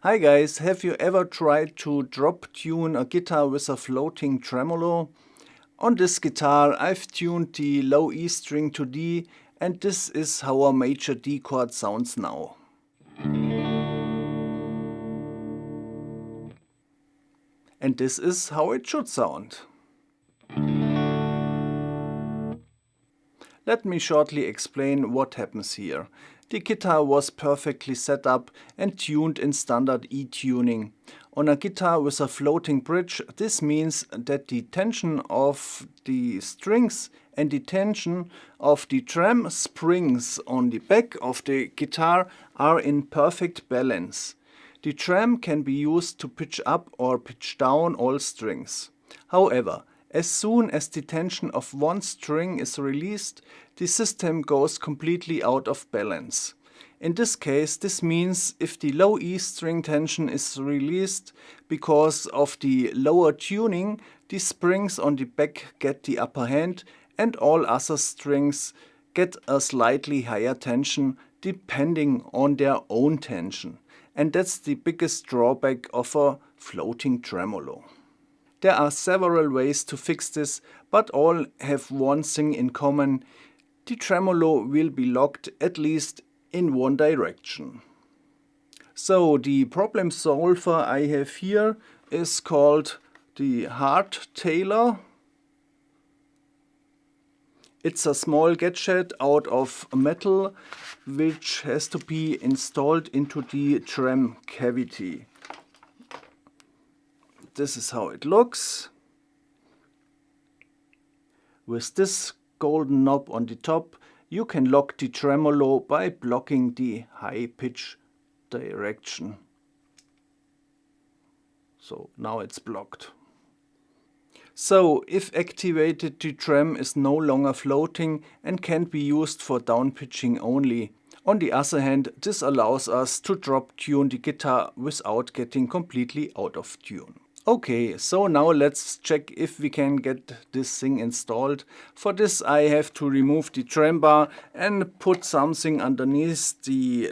Hi guys, have you ever tried to drop tune a guitar with a floating tremolo? On this guitar I've tuned the low E string to D, and this is how a major D chord sounds now. And this is how it should sound. Let me shortly explain what happens here. The guitar was perfectly set up and tuned in standard E tuning. On a guitar with a floating bridge, this means that the tension of the strings and the tension of the trem springs on the back of the guitar are in perfect balance. The trem can be used to pitch up or pitch down all strings. However, as soon as the tension of one string is released, the system goes completely out of balance. In this case, this means if the low E string tension is released because of the lower tuning, the springs on the back get the upper hand and all other strings get a slightly higher tension depending on their own tension. And that's the biggest drawback of a floating tremolo. There are several ways to fix this, but all have one thing in common: the tremolo will be locked at least in one direction. So the problem solver I have here is called the Hardtailer. It's a small gadget out of metal which has to be installed into the trem cavity. This is how it looks. With this golden knob on the top, you can lock the tremolo by blocking the high pitch direction. So now it's blocked. So if activated, the trem is no longer floating and can be used for down pitching only. On the other hand, this allows us to drop tune the guitar without getting completely out of tune. Okay, so now let's check if we can get this thing installed. For this I have to remove the trem bar and put something underneath the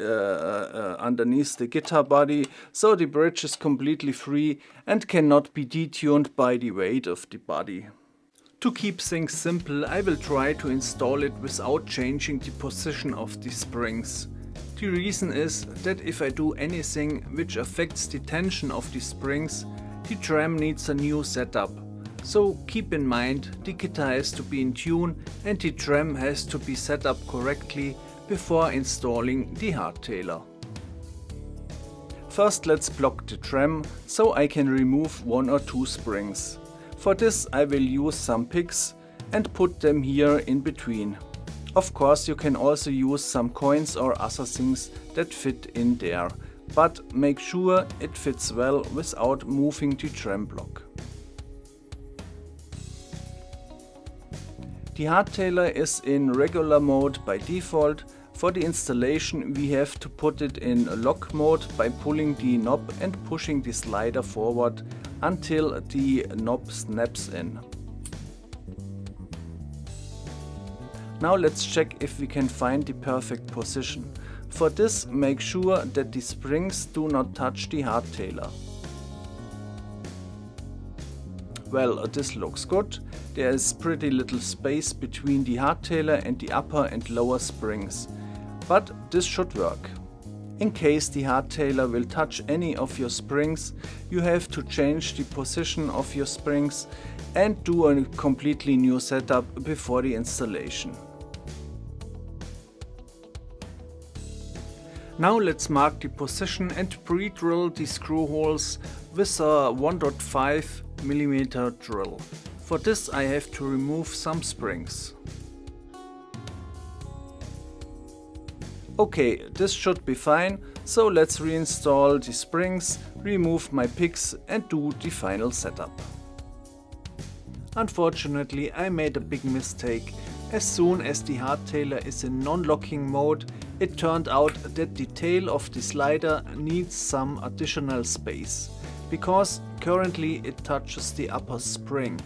guitar body, so the bridge is completely free and cannot be detuned by the weight of the body. To keep things simple, I will try to install it without changing the position of the springs. The reason is that if I do anything which affects the tension of the springs, the trem needs a new setup. So keep in mind, the guitar has to be in tune and the trem has to be set up correctly before installing the Hardtailer. First let's block the trem so I can remove one or two springs. For this I will use some picks and put them here in between. Of course you can also use some coins or other things that fit in there, but make sure it fits well without moving the trem block. The Hardtailer is in regular mode by default. For the installation we have to put it in lock mode by pulling the knob and pushing the slider forward until the knob snaps in. Now let's check if we can find the perfect position. For this, make sure that the springs do not touch the Hardtailer. Well, this looks good. There is pretty little space between the Hardtailer and the upper and lower springs. But this should work. In case the Hardtailer will touch any of your springs, you have to change the position of your springs and do a completely new setup before the installation. Now let's mark the position and pre-drill the screw holes with a 1.5 mm drill. For this I have to remove some springs. Okay, this should be fine, so let's reinstall the springs, remove my picks and do the final setup. Unfortunately, I made a big mistake. As soon as the Hardtailer is in non-locking mode, it turned out that the tail of the slider needs some additional space, because currently it touches the upper spring.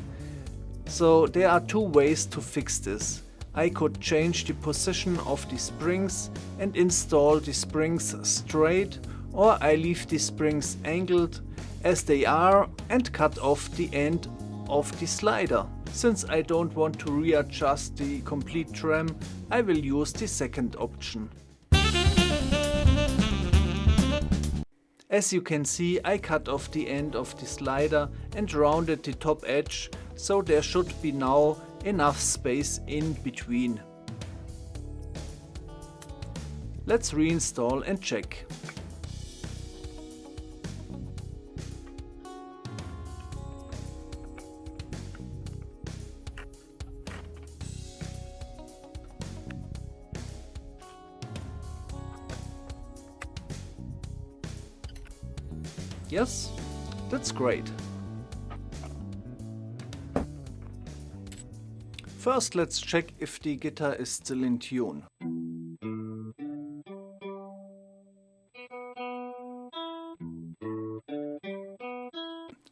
So there are two ways to fix this. I could change the position of the springs and install the springs straight, or I leave the springs angled as they are and cut off the end of the slider. Since I don't want to readjust the complete trem, I will use the second option. As you can see, I cut off the end of the slider and rounded the top edge, so there should be now enough space in between. Let's reinstall and check. Yes, that's great. First, let's check if the guitar is still in tune.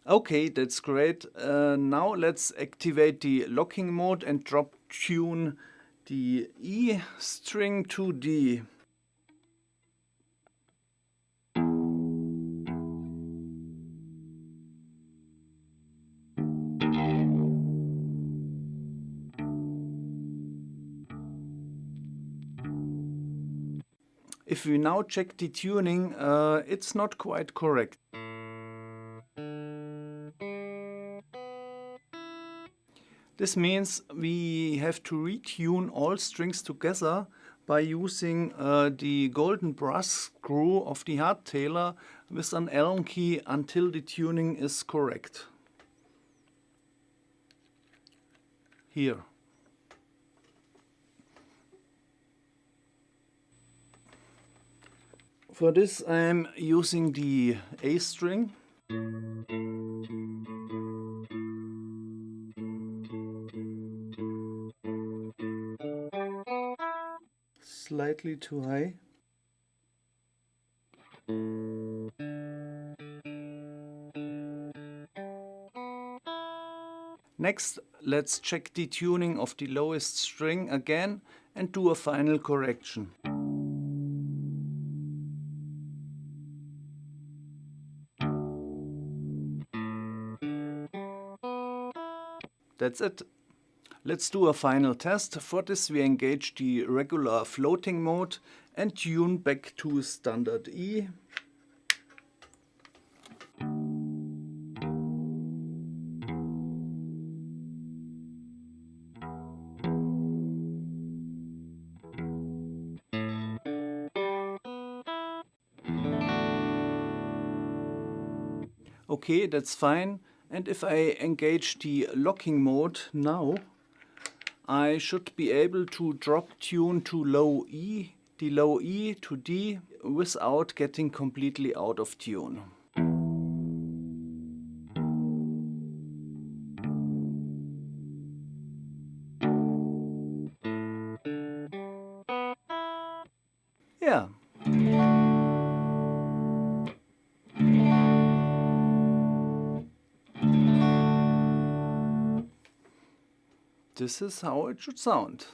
Okay, that's great. Now let's activate the locking mode and drop tune the E string to D. If we now check the tuning, it's not quite correct. This means we have to retune all strings together by using the golden brass screw of the Hardtailer with an Allen key until the tuning is correct. Here. For this I am using the A string. Slightly too high. Next, let's check the tuning of the lowest string again and do a final correction. That's it. Let's do a final test. For this we engage the regular floating mode and tune back to standard E. Okay, that's fine. And if I engage the locking mode now, I should be able to drop tune to low E, the low E to D without getting completely out of tune. Yeah. This is how it should sound.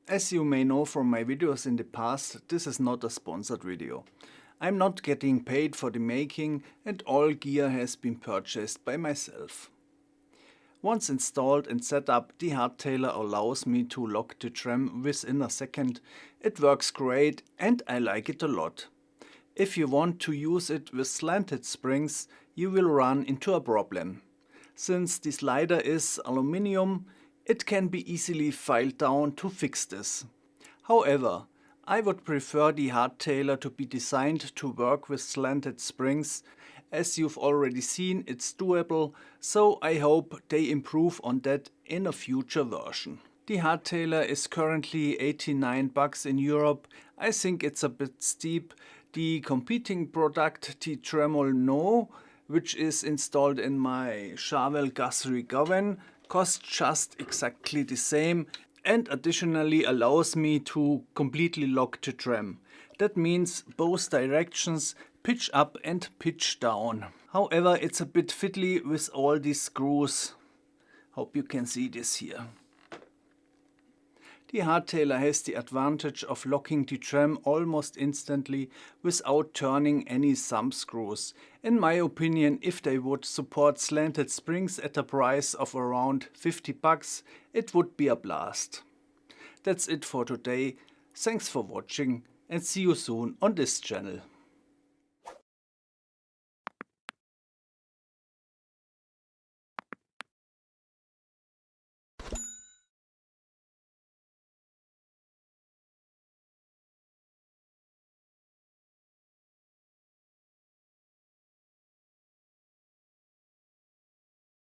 As you may know from my videos in the past, this is not a sponsored video. I'm not getting paid for the making and all gear has been purchased by myself. Once installed and set up, the Hardtailer allows me to lock the trem within a second. It works great and I like it a lot. If you want to use it with slanted springs, you will run into a problem. Since the slider is aluminium, it can be easily filed down to fix this. However, I would prefer the Hardtailer to be designed to work with slanted springs. As you've already seen, it's doable, so I hope they improve on that in a future version. The Hardtailer is currently $89 in Europe. I think it's a bit steep. The competing product, the Tremol-No, which is installed in my Charvel Guthrie Govan, costs just exactly the same and additionally allows me to completely lock the Trem. That means both directions, pitch up and pitch down. However, it's a bit fiddly with all these screws. Hope you can see this here. The Hardtailer has the advantage of locking the Trem almost instantly without turning any thumb screws. In my opinion, if they would support slanted springs at a price of around 50 bucks, it would be a blast. That's it for today. Thanks for watching and see you soon on this channel.